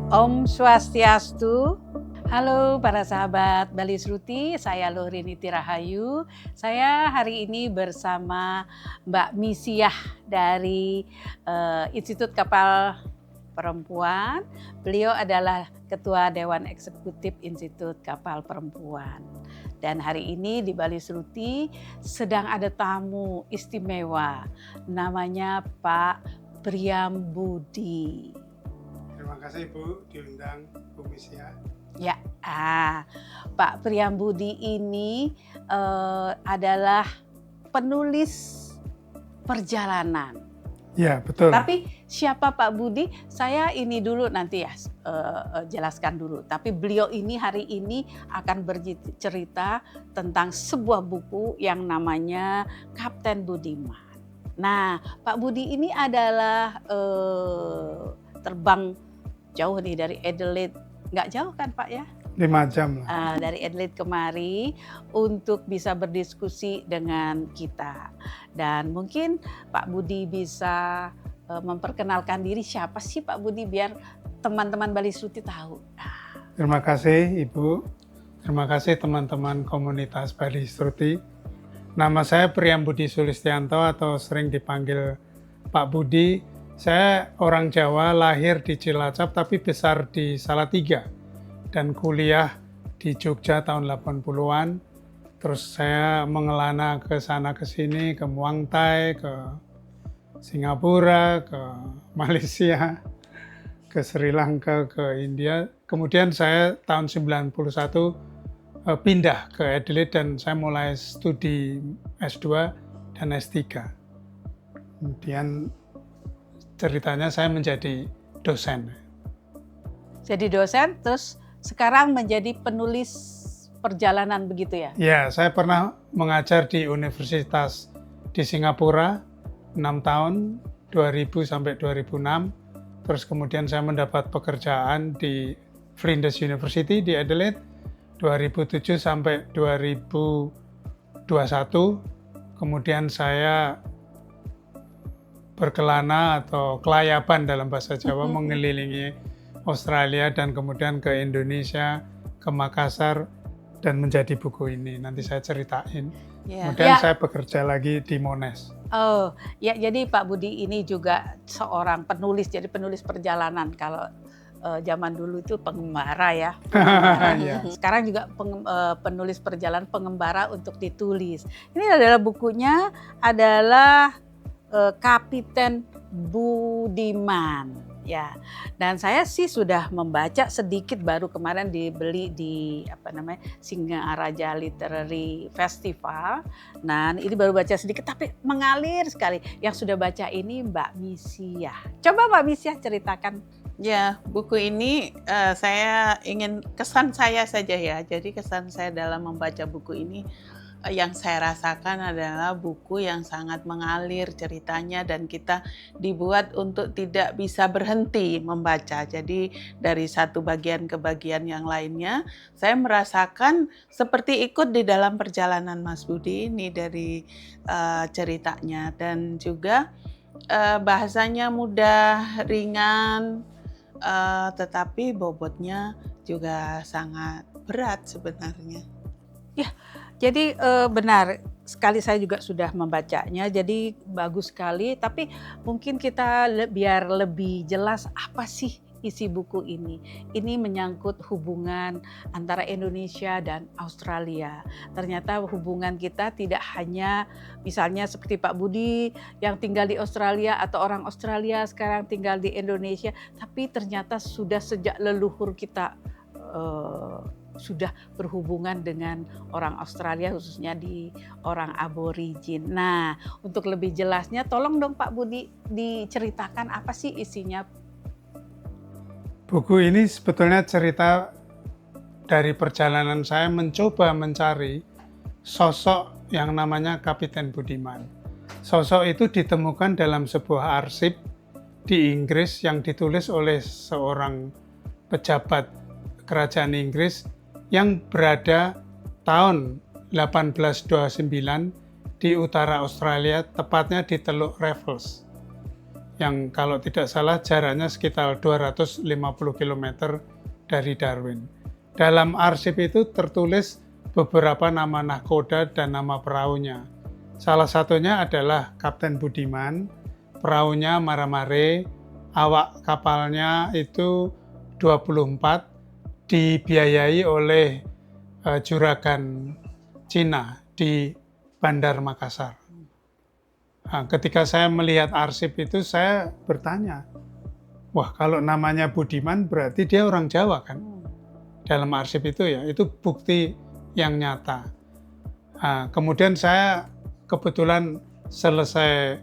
Om Swastiastu. Halo para sahabat Bali Sruti, saya Luhriniti Rahayu. Saya hari ini bersama Mbak Misiah dari Institut Kapal Perempuan. Beliau adalah Ketua Dewan Eksekutif Institut Kapal Perempuan. Dan hari ini di Bali Sruti sedang ada tamu istimewa, namanya Pak Priambudi. Terima kasih Bu, diundang Bu Misiah. Ya, Pak Priambudi ini adalah penulis perjalanan. Ya, betul. Tapi siapa Pak Budi? Saya ini dulu nanti ya jelaskan dulu. Tapi beliau ini hari ini akan bercerita tentang sebuah buku yang namanya Kapten Budiman. Nah, Pak Budi ini adalah terbang jauh nih dari Adelaide. Nggak jauh kan Pak ya? 5 jam lah. Dari Adelaide kemari untuk bisa berdiskusi dengan kita. Dan mungkin Pak Budi bisa memperkenalkan diri, siapa sih Pak Budi biar teman-teman Bali Sruti tahu. Terima kasih Ibu. Terima kasih teman-teman komunitas Bali Sruti. Nama saya Priambudi Sulistianto atau sering dipanggil Pak Budi. Saya orang Jawa, lahir di Cilacap tapi besar di Salatiga dan kuliah di Jogja tahun 80-an. Terus saya mengelana ke sana ke sini, ke Muang Thai, ke Singapura, ke Malaysia, ke Sri Lanka, ke India. Kemudian saya tahun 91 pindah ke Adelaide dan saya mulai studi S2 dan S3. Kemudian ceritanya saya menjadi dosen. Jadi dosen, terus sekarang menjadi penulis perjalanan begitu ya? Ya, saya pernah mengajar di universitas di Singapura 6 tahun, 2000 sampai 2006. Terus kemudian saya mendapat pekerjaan di Flinders University di Adelaide 2007 sampai 2021. Kemudian saya berkelana atau kelayaban dalam bahasa Jawa mengelilingi Australia dan kemudian ke Indonesia, ke Makassar dan menjadi buku ini. Nanti saya ceritain. Kemudian saya bekerja lagi di Monash. Oh, ya jadi Pak Budi ini juga seorang penulis, jadi penulis perjalanan. Kalau zaman dulu itu pengembara ya. Sekarang juga penulis perjalanan, pengembara untuk ditulis. Ini adalah bukunya adalah Kapten Budiman ya. Dan saya sih sudah membaca sedikit, baru kemarin dibeli di Singaraja Literary Festival. Nah, ini baru baca sedikit tapi mengalir sekali. Yang sudah baca ini Mbak Misiah. Coba Mbak Misiah ceritakan. Ya, buku ini saya ingin kesan saya saja ya. Jadi kesan saya dalam membaca buku ini yang saya rasakan adalah buku yang sangat mengalir ceritanya dan kita dibuat untuk tidak bisa berhenti membaca. Jadi dari satu bagian ke bagian yang lainnya, saya merasakan seperti ikut di dalam perjalanan Mas Budi ini dari ceritanya. Dan juga bahasanya mudah, ringan, tetapi bobotnya juga sangat berat sebenarnya. Ya, jadi benar sekali, saya juga sudah membacanya, jadi bagus sekali. Tapi mungkin kita biar lebih jelas apa sih isi buku ini. Ini menyangkut hubungan antara Indonesia dan Australia. Ternyata hubungan kita tidak hanya misalnya seperti Pak Budi yang tinggal di Australia atau orang Australia sekarang tinggal di Indonesia, tapi ternyata sudah sejak leluhur kita sudah berhubungan dengan orang Australia, khususnya di orang aborigin. Nah, untuk lebih jelasnya tolong dong Pak Budi diceritakan apa sih isinya. Buku ini sebetulnya cerita dari perjalanan saya mencoba mencari sosok yang namanya Kapten Budiman. Sosok itu ditemukan dalam sebuah arsip di Inggris yang ditulis oleh seorang pejabat kerajaan Inggris yang berada tahun 1829 di utara Australia, tepatnya di Teluk Raffles. yang kalau tidak salah jaraknya sekitar 250 km dari Darwin. Dalam arsip itu tertulis beberapa nama nahkoda dan nama perahunya. Salah satunya adalah Kapten Budiman, perahunya Maramare, awak kapalnya itu 24, dibiayai oleh juragan Cina di Bandar Makassar. Nah, ketika saya melihat arsip itu, saya bertanya, wah kalau namanya Budiman berarti dia orang Jawa kan? Dalam arsip itu ya, itu bukti yang nyata. Nah, kemudian saya kebetulan selesai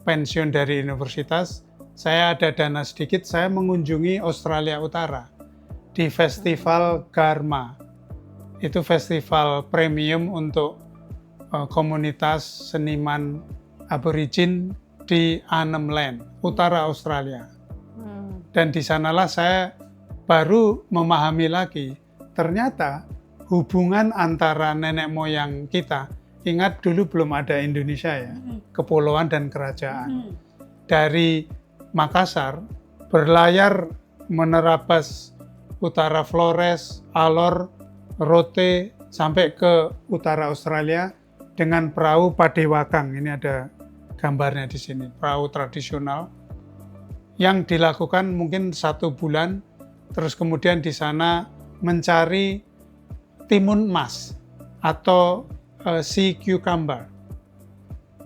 pensiun dari universitas, saya ada dana sedikit, saya mengunjungi Australia Utara di Festival Garma. Itu festival premium untuk komunitas seniman aborigin di Arnhem Land, utara Australia. Dan di sanalah saya baru memahami lagi, ternyata hubungan antara nenek moyang kita, ingat dulu belum ada Indonesia ya, kepulauan dan kerajaan. Dari Makassar berlayar menerabas utara Flores, Alor, Rote, sampai ke utara Australia dengan perahu Padewakang. Ini ada gambarnya di sini, perahu tradisional yang dilakukan mungkin 1 bulan, terus kemudian di sana mencari timun emas atau sea cucumber,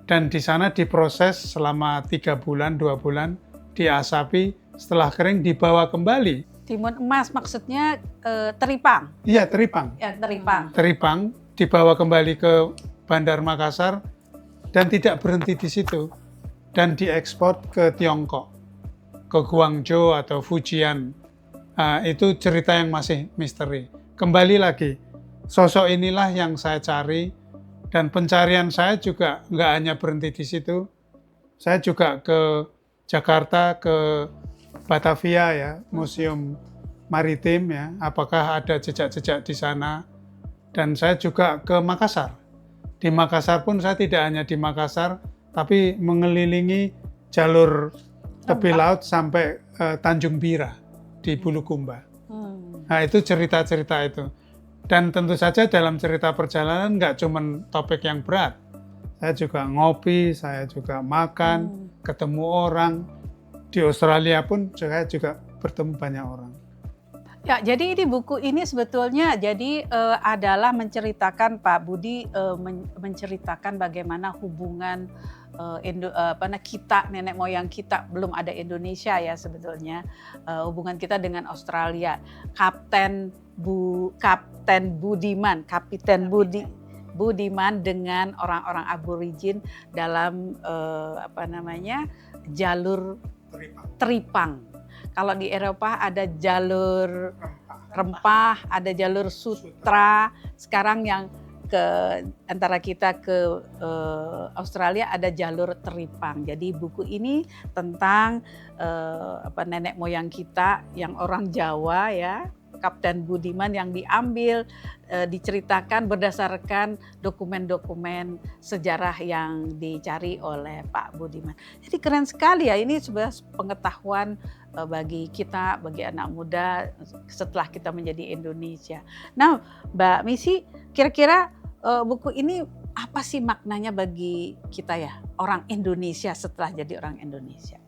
dan di sana diproses selama 3 bulan, 2 bulan, diasapi, setelah kering dibawa kembali. Timun emas maksudnya teripang? Iya, teripang. Ya, teripang. Teripang dibawa kembali ke Bandar Makassar dan tidak berhenti di situ, dan diekspor ke Tiongkok, ke Guangzhou atau Fujian. Itu cerita yang masih misteri. Kembali lagi, sosok inilah yang saya cari, dan pencarian saya juga nggak hanya berhenti di situ. Saya juga ke Jakarta, ke Batavia ya, Museum Maritim ya, apakah ada jejak-jejak di sana. Dan saya juga ke Makassar. Di Makassar pun saya tidak hanya di Makassar, tapi mengelilingi jalur tepi laut sampai Tanjung Bira di Bulukumba. Nah, itu cerita-cerita itu. Dan tentu saja dalam cerita perjalanan nggak cuma topik yang berat. Saya juga ngopi, saya juga makan, ketemu orang. Di Australia pun saya juga bertemu banyak orang. Ya, jadi ini buku ini sebetulnya jadi adalah menceritakan, Pak Budi menceritakan bagaimana hubungan kita, nenek moyang kita, belum ada Indonesia ya sebetulnya, hubungan kita dengan Australia. Kapten Budiman dengan orang-orang aborigin dalam jalur teripang. Kalau di Eropa ada jalur rempah, ada jalur sutra. Sekarang yang antara kita ke Australia ada jalur teripang. Jadi buku ini tentang nenek moyang kita yang orang Jawa ya, Kapten Budiman, yang diambil diceritakan berdasarkan dokumen-dokumen sejarah yang dicari oleh Pak Budiman. Jadi keren sekali ya, ini sebuah pengetahuan bagi kita, bagi anak muda setelah kita menjadi Indonesia. Nah, Mbak Misi, kira-kira buku ini apa sih maknanya bagi kita ya, orang Indonesia setelah jadi orang Indonesia?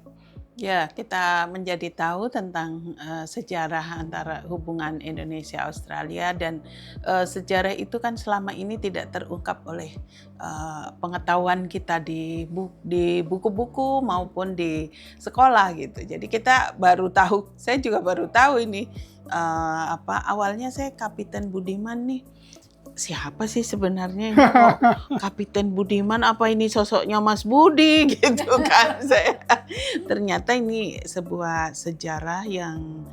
Ya, kita menjadi tahu tentang sejarah antara hubungan Indonesia-Australia, dan sejarah itu kan selama ini tidak terungkap oleh pengetahuan kita di buku-buku maupun di sekolah gitu. Jadi kita baru tahu, saya juga baru tahu ini awalnya saya Kapten Budiman nih. Siapa sih sebenarnya ini? Kapten Budiman, apa ini sosoknya Mas Budi gitu kan. Ternyata ini sebuah sejarah yang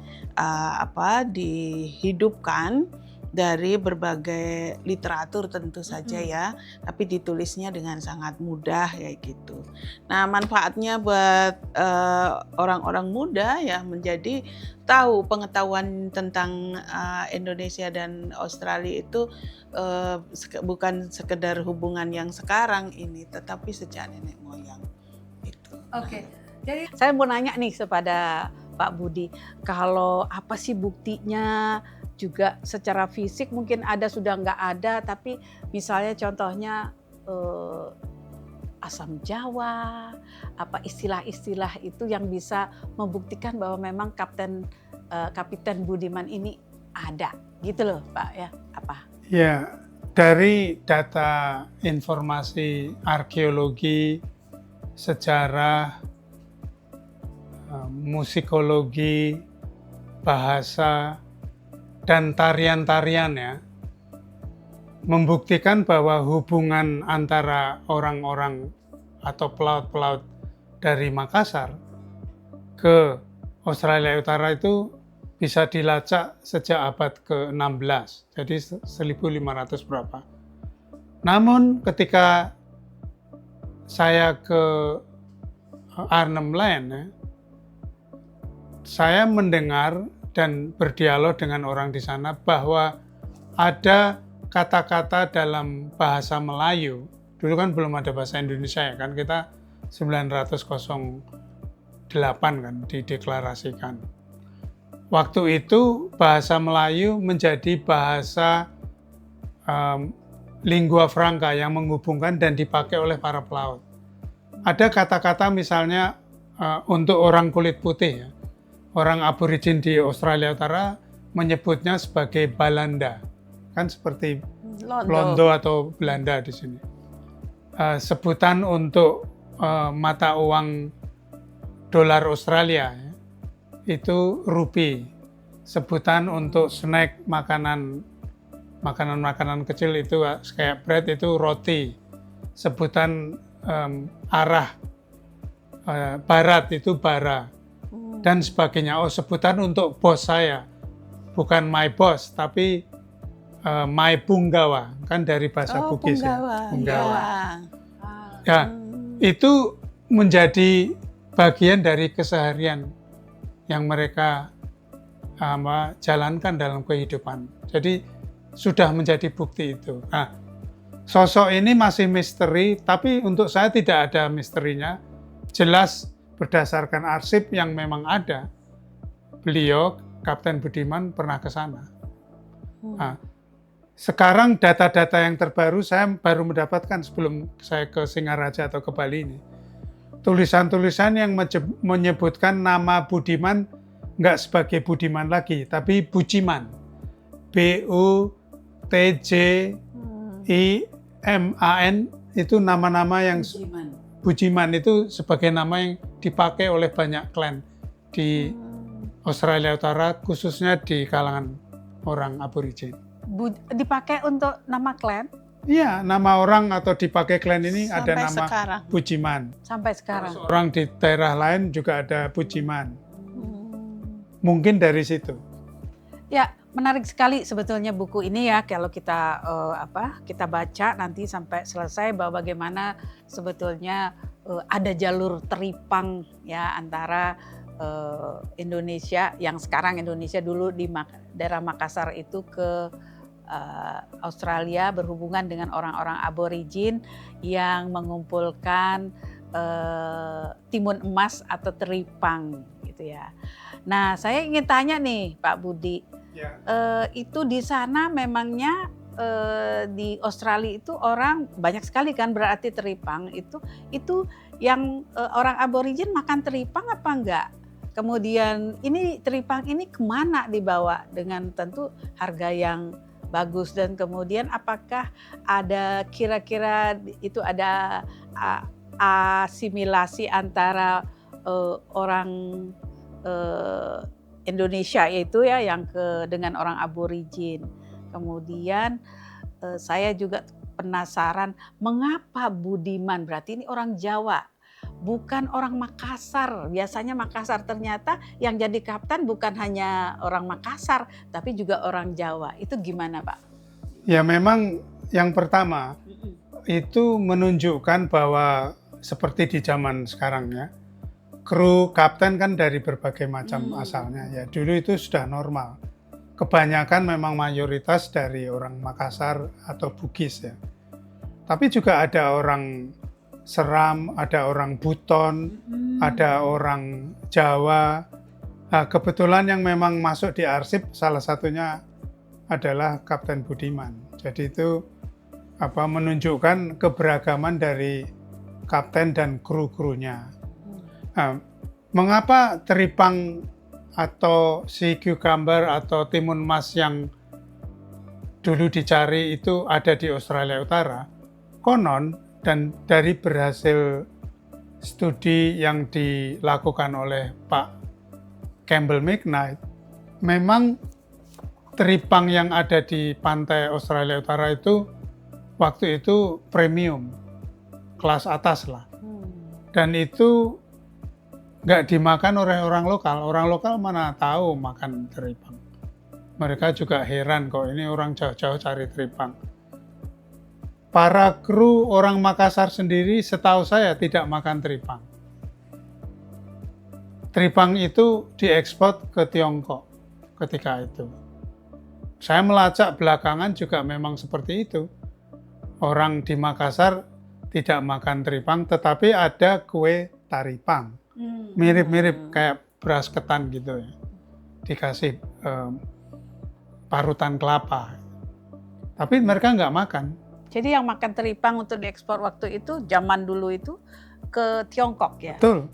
dihidupkan dari berbagai literatur tentu saja ya, tapi ditulisnya dengan sangat mudah ya gitu. Nah, manfaatnya buat orang-orang muda ya menjadi tahu pengetahuan tentang Indonesia dan Australia itu bukan sekedar hubungan yang sekarang ini, tetapi sejak nenek moyang itu. Oke. Jadi saya mau nanya nih kepada Pak Budi, kalau apa sih buktinya juga secara fisik mungkin ada sudah nggak ada, tapi misalnya contohnya asam Jawa, apa istilah-istilah itu yang bisa membuktikan bahwa memang Kapiten Budiman ini ada, gitu loh Pak ya, apa? Ya, dari data informasi arkeologi, sejarah, musikologi, bahasa, dan tarian-tarian ya, membuktikan bahwa hubungan antara orang-orang atau pelaut-pelaut dari Makassar ke Australia Utara itu bisa dilacak sejak abad ke-16, jadi 1500 berapa. Namun ketika saya ke Arnhem Land, ya, saya mendengar dan berdialog dengan orang di sana bahwa ada kata-kata dalam bahasa Melayu. Dulu kan belum ada bahasa Indonesia ya kan, kita 908 kan dideklarasikan. Waktu itu bahasa Melayu menjadi bahasa lingua franca yang menghubungkan dan dipakai oleh para pelaut. Ada kata-kata misalnya untuk orang kulit putih ya, orang aborigin di Australia Utara menyebutnya sebagai Balanda, kan seperti Londo atau Belanda di sini. Sebutan untuk mata uang dolar Australia ya, itu rupee. Sebutan untuk snack makanan kecil itu kayak bread itu roti. Sebutan arah barat itu bara dan sebagainya. Oh, sebutan untuk bos saya bukan my boss tapi my punggawa, kan dari bahasa Bugis ya. Punggawa. Ya, itu menjadi bagian dari keseharian yang mereka jalankan dalam kehidupan. Jadi sudah menjadi bukti itu. Nah, sosok ini masih misteri, tapi untuk saya tidak ada misterinya. Jelas berdasarkan arsip yang memang ada, beliau, Kapten Budiman, pernah ke sana. Nah, sekarang data-data yang terbaru saya baru mendapatkan sebelum saya ke Singaraja atau ke Bali ini. Tulisan-tulisan yang menyebutkan nama Budiman nggak sebagai Budiman lagi, tapi Bujiman. Butjiman itu nama-nama yang Bujiman itu sebagai nama yang dipakai oleh banyak klan di Australia Utara, khususnya di kalangan orang aborigin. Dipakai untuk nama klan? Iya, nama orang atau dipakai klan ini sampai ada nama sekarang. Bujiman. Sampai sekarang. Orang di daerah lain juga ada Bujiman. Mungkin dari situ. Ya, menarik sekali sebetulnya buku ini ya, kalau kita kita baca nanti sampai selesai bahwa bagaimana sebetulnya ada jalur teripang ya antara Indonesia yang sekarang Indonesia, dulu di daerah Makassar itu ke Australia, berhubungan dengan orang-orang aborigin yang mengumpulkan timun emas atau teripang gitu ya. Nah, saya ingin tanya nih Pak Budi, ya. Itu di sana memangnya di Australia itu orang banyak sekali kan, berarti teripang itu yang orang aborigin makan teripang apa enggak? Kemudian ini teripang ini kemana dibawa dengan tentu harga yang bagus, dan kemudian apakah ada kira-kira itu ada asimilasi antara orang Indonesia yaitu ya yang dengan orang aborigin. Kemudian saya juga penasaran mengapa Budiman, berarti ini orang Jawa, bukan orang Makassar. Biasanya Makassar, ternyata yang jadi kapten bukan hanya orang Makassar, tapi juga orang Jawa. Itu gimana Pak? Ya memang yang pertama itu menunjukkan bahwa seperti di zaman sekarang ya, kru kapten kan dari berbagai macam asalnya. Ya dulu itu sudah normal. Kebanyakan memang mayoritas dari orang Makassar atau Bugis ya. Tapi juga ada orang Seram, ada orang Buton, ada orang Jawa. Nah, kebetulan yang memang masuk di arsip salah satunya adalah Kapten Budiman. Jadi itu menunjukkan keberagaman dari kapten dan kru-krunya. Nah, mengapa teripang atau si cucumber atau timun mas yang dulu dicari itu ada di Australia Utara? Konon, dan dari berhasil studi yang dilakukan oleh Pak Campbell McKnight, memang teripang yang ada di pantai Australia Utara itu waktu itu premium, kelas atas lah. Dan itu nggak dimakan oleh orang lokal. Orang lokal mana tahu makan teripang. Mereka juga heran kok ini orang jauh-jauh cari teripang. Para kru orang Makassar sendiri setahu saya tidak makan teripang. Teripang itu diekspor ke Tiongkok ketika itu. Saya melacak belakangan juga memang seperti itu. Orang di Makassar tidak makan teripang, tetapi ada kue taripang. Mirip-mirip kayak beras ketan gitu ya. Dikasih parutan kelapa. Tapi mereka nggak makan. Jadi yang makan teripang untuk diekspor waktu itu, zaman dulu itu ke Tiongkok ya? Betul.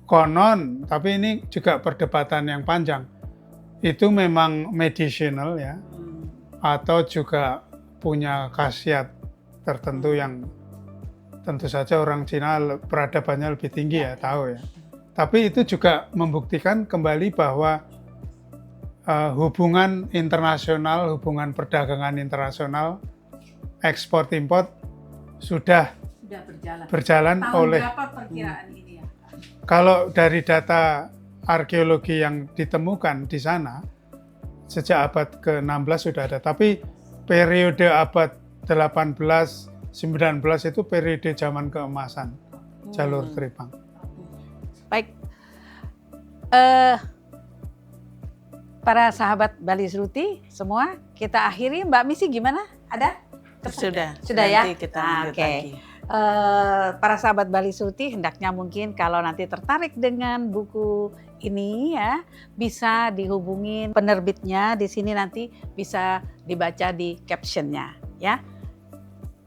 Konon, tapi ini juga perdebatan yang panjang. Itu memang medicinal ya, atau juga punya khasiat tertentu yang tentu saja orang Cina peradabannya lebih tinggi ya, tahu ya. Tapi itu juga membuktikan kembali bahwa hubungan internasional, hubungan perdagangan internasional, ekspor import sudah berjalan Tahun oleh. berapa perkiraan ini ya? Kalau dari data arkeologi yang ditemukan di sana sejak abad ke-16 sudah ada, tapi periode abad 18, 19 itu periode zaman keemasan jalur teripang. Baik, para sahabat Bali Sruti semua, kita akhiri. Mbak Misi gimana? Ada? Sudah ya? Nanti kita lanjut lagi. Para sahabat Bali Sruti hendaknya mungkin kalau nanti tertarik dengan buku ini ya, bisa dihubungin penerbitnya di sini, nanti bisa dibaca di captionnya ya.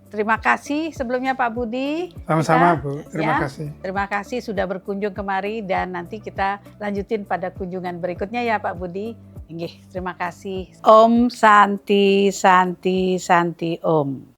Terima kasih sebelumnya Pak Budi. Sama-sama Bu, terima kasih. Terima kasih sudah berkunjung kemari, dan nanti kita lanjutin pada kunjungan berikutnya ya Pak Budi. Inggih, terima kasih. Om Santi Santi Santi Om.